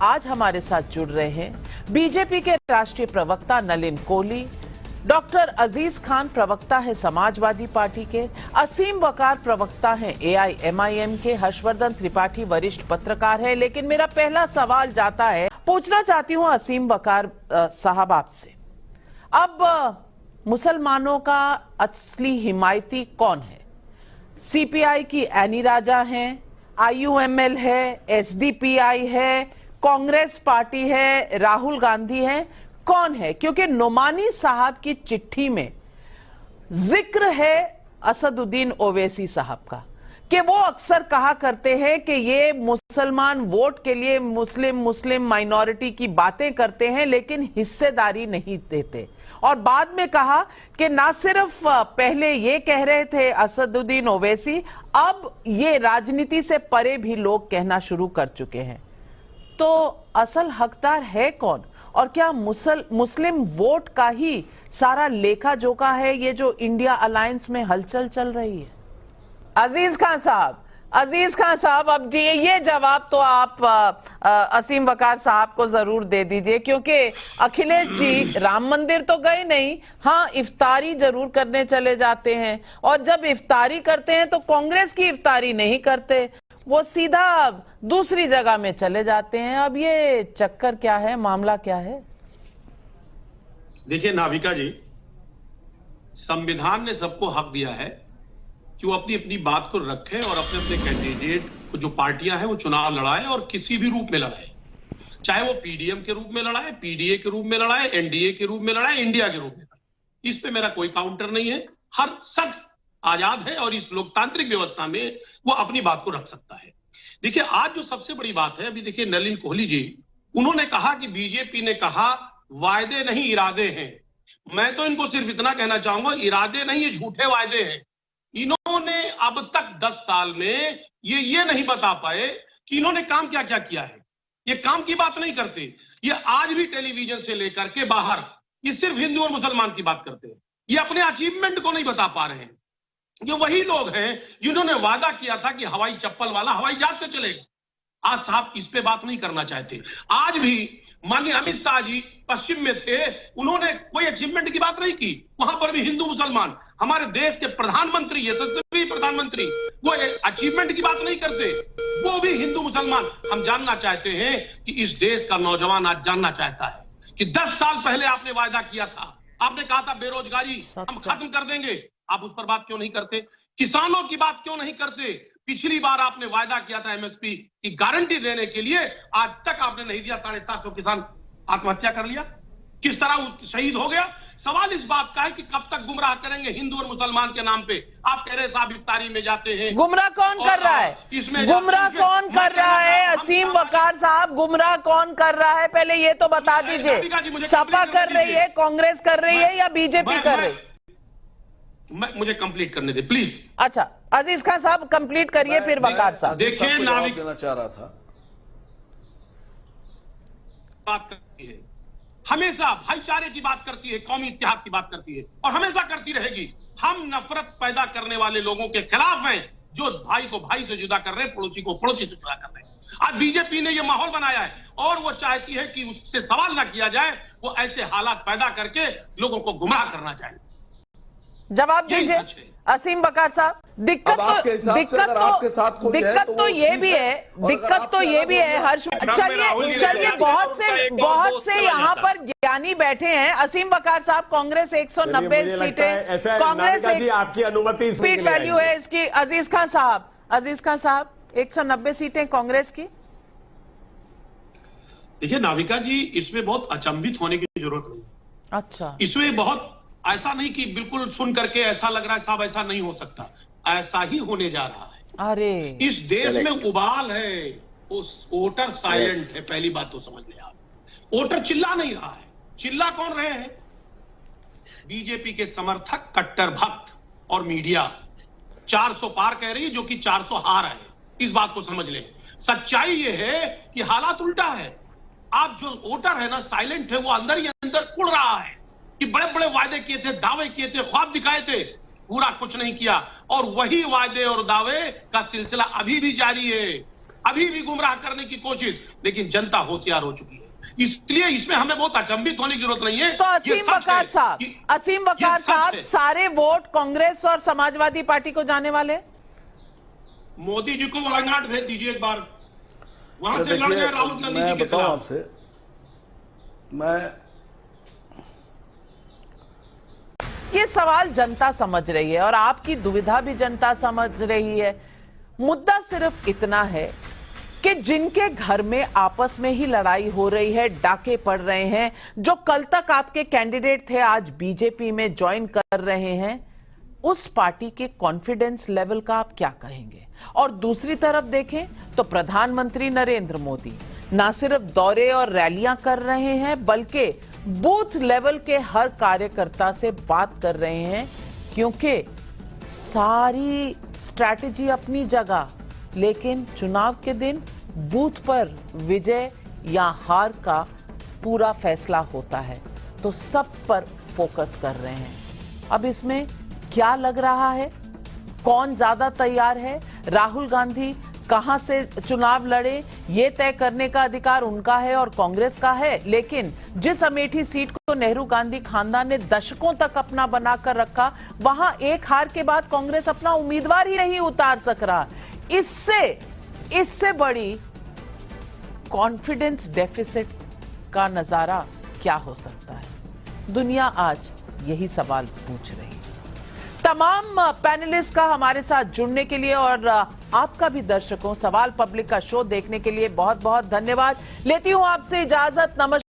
आज हमारे साथ जुड़ रहे हैं बीजेपी के राष्ट्रीय प्रवक्ता नलिन कोहली, डॉक्टर अजीज खान प्रवक्ता है समाजवादी पार्टी के, असीम वकार प्रवक्ता हैं एआईएमआईएम के, हर्षवर्धन त्रिपाठी वरिष्ठ पत्रकार है। लेकिन मेरा पहला सवाल जाता है, पूछना चाहती हूं असीम वकार साहब आपसे, अब मुसलमानों का असली हिमायती कौन है? सीपीआई की एनी राजा हैं, आईयूएमएल है, एसडीपीआई है, कांग्रेस पार्टी है, राहुल गांधी है, कौन है? क्योंकि नोमानी साहब की चिट्ठी में जिक्र है असदुद्दीन ओवैसी साहब का कि वो अक्सर कहा करते हैं कि ये मुसलमान वोट के लिए मुस्लिम माइनॉरिटी की बातें करते हैं लेकिन हिस्सेदारी नहीं देते। और बाद में कहा कि ना सिर्फ पहले ये कह रहे थे असदुद्दीन ओवैसी, अब ये राजनीति से परे भी लोग कहना शुरू कर चुके हैं। तो असल हकदार है कौन? और क्या मुस्लिम वोट का ही सारा लेखा जोखा है ये जो इंडिया अलायंस में हलचल चल रही है? अजीज खान साहब, अब जी ये जवाब तो आप असीम वकार साहब को जरूर दे दीजिए, क्योंकि अखिलेश जी राम मंदिर तो गए नहीं, हाँ इफ्तारी जरूर करने चले जाते हैं, और जब इफ्तारी करते हैं तो कांग्रेस की इफ्तारी नहीं करते, वो सीधा दूसरी जगह में चले जाते हैं। अब ये चक्कर क्या है, मामला क्या है? देखिए नाविका जी, संविधान ने सबको हक दिया है कि वो अपनी अपनी बात को रखें और अपने अपने कैंडिडेट को, जो पार्टियां हैं, वो चुनाव लड़ाए और किसी भी रूप में लड़ाए, चाहे वो पीडीएम के रूप में लड़ाए, पीडीए के रूप में लड़ाए, एनडीए के रूप में लड़ाए, इंडिया के रूप में लड़ाए। इस पे मेरा कोई काउंटर नहीं है। हर शख्स आजाद है और इस लोकतांत्रिक व्यवस्था में वो अपनी बात को रख सकता है। देखिए आज जो सबसे बड़ी बात है, अभी देखिए नलिन कोहली जी, उन्होंने कहा कि बीजेपी ने कहा वायदे नहीं इरादे हैं। मैं तो इनको सिर्फ इतना कहना चाहूंगा, इरादे नहीं, ये झूठे वायदे हैं। इन्होंने अब तक 10 साल में ये नहीं बता पाए कि इन्होंने काम क्या क्या किया है। ये काम की बात नहीं करते, ये आज भी टेलीविजन से लेकर के बाहर ये सिर्फ हिंदू और मुसलमान की बात करते हैं। ये अपने अचीवमेंट को नहीं बता पा रहे हैं। ये वही लोग हैं जिन्होंने वादा किया था कि हवाई चप्पल वाला हवाई जहाज से चलेगा। आज साहब इस पे बात नहीं करना चाहते। आज भी माननीय अमित शाह जी पश्चिम में थे, उन्होंने कोई अचीवमेंट की बात नहीं की। वहां पर भी हिंदू मुसलमान, हमारे देश के प्रधानमंत्री, यशस्वी प्रधानमंत्री, वो अचीवमेंट की बात नहीं करते, वो भी हिंदू मुसलमान। हम जानना चाहते हैं कि इस देश का नौजवान आज जानना चाहता है कि 10 साल पहले आपने वायदा किया था, आपने कहा था बेरोजगारी हम खत्म कर देंगे, आप उस पर बात क्यों नहीं करते? किसानों की बात क्यों नहीं करते? पिछली बार आपने वायदा किया था एमएसपी की गारंटी देने के लिए, आज तक आपने नहीं दिया। 750 किसान आत्महत्या कर लिया, किस तरह शहीद हो गया। सवाल इस बात का है कि कब तक गुमराह करेंगे हिंदू और मुसलमान के नाम पे? आप कह रहे साहब इफ्तारी में जाते हैं, गुमराह कौन कर रहा है? इसमें गुमराह कौन कर रहा है? असीम वकार साहब, गुमराह कौन कर रहा है, पहले ये तो बता दीजिए। सपा कर रही है, कांग्रेस कर रही है, या बीजेपी कर रही है? मुझे कंप्लीट करने दे प्लीज। अच्छा अजीज खान साहब कंप्लीट करिए, फिर वकार साहब। देखिए नाविक देना चाह रहा था, बात करती है, हमेशा भाईचारे की बात करती है, कौमी इत्तेहाद की बात करती है और हमेशा करती रहेगी। हम नफरत पैदा करने वाले लोगों के खिलाफ हैं, जो भाई को भाई से जुदा कर रहे हैं, पड़ोसी को पड़ोसी से जुदा कर रहे हैं। आज बीजेपी ने यह माहौल बनाया है और वो चाहती है कि उससे सवाल ना किया जाए, वो ऐसे हालात पैदा करके लोगों को गुमराह करना चाहिए। जवाब दीजिए असीम वकार साहब। दिक्कत तो ये भी है हर्ष। चलिए बहुत से यहाँ पर ज्ञानी बैठे हैं। असीम वकार साहब, कांग्रेस 190 सीटें, कांग्रेस आपकी अनुमति स्पीड वैल्यू है इसकी। अजीज खान साहब 190 सीटें कांग्रेस की। देखिए नाविका जी, इसमें बहुत अचंभित होने की जरूरत नहीं। अच्छा, इसमें बहुत ऐसा नहीं कि बिल्कुल सुन करके ऐसा लग रहा है साहब ऐसा नहीं हो सकता, ऐसा ही होने जा रहा है। अरे इस देश में उबाल है, उस वोटर साइलेंट है। पहली बात तो समझ लें आप, वोटर चिल्ला नहीं रहा है। चिल्ला कौन रहे हैं? बीजेपी के समर्थक, कट्टर भक्त और मीडिया। 400 पार कह रही है, जो कि 400 हार है। इस बात को समझ लें। सच्चाई यह है कि हालात उल्टा है। आप जो वोटर है ना, साइलेंट है, वो अंदर ही अंदर उड़ रहा है कि बड़े बड़े वादे किए थे, दावे किए थे, ख्वाब दिखाए थे, पूरा कुछ नहीं किया। और वही वादे और दावे का सिलसिला अभी भी जारी है। अभी भी गुमराह करने की कोशिश, लेकिन जनता होशियार हो चुकी है। इसलिए इसमें हमें बहुत अचंभित होने की जरूरत नहीं है। तो असीम वकार साहब सारे वोट कांग्रेस और समाजवादी पार्टी को जाने वाले। मोदी जी को वायनाड भेज दीजिए एक बार, वहां से लड़ गए राहुल गांधी जी के खिलाफ। आपसे मैं ये सवाल जनता समझ रही है और आपकी दुविधा भी जनता समझ रही है। मुद्दा सिर्फ इतना है कि जिनके घर में आपस में ही लड़ाई हो रही है, डाके पड़ रहे हैं, जो कल तक आपके कैंडिडेट थे आज बीजेपी में ज्वाइन कर रहे हैं, उस पार्टी के कॉन्फिडेंस लेवल का आप क्या कहेंगे? और दूसरी तरफ देखें तो प्रधानमंत्री नरेंद्र मोदी ना सिर्फ दौरे और रैलियां कर रहे हैं बल्कि बूथ लेवल के हर कार्यकर्ता से बात कर रहे हैं, क्योंकि सारी स्ट्रैटेजी अपनी जगह, लेकिन चुनाव के दिन बूथ पर विजय या हार का पूरा फैसला होता है, तो सब पर फोकस कर रहे हैं। अब इसमें क्या लग रहा है, कौन ज्यादा तैयार है? राहुल गांधी कहां से चुनाव लड़े ये तय करने का अधिकार उनका है और कांग्रेस का है, लेकिन जिस अमेठी सीट को नेहरू गांधी खानदान ने दशकों तक अपना बनाकर रखा, वहां एक हार के बाद कांग्रेस अपना उम्मीदवार ही नहीं उतार सक रहा। इससे बड़ी कॉन्फिडेंस डेफिसिट का नजारा क्या हो सकता है? दुनिया आज यही सवाल पूछ रही है। तमाम पैनलिस्ट का हमारे साथ जुड़ने के लिए और आपका भी दर्शकों सवाल पब्लिक का शो देखने के लिए बहुत बहुत धन्यवाद। लेती हूं आपसे इजाजत। नमस्कार।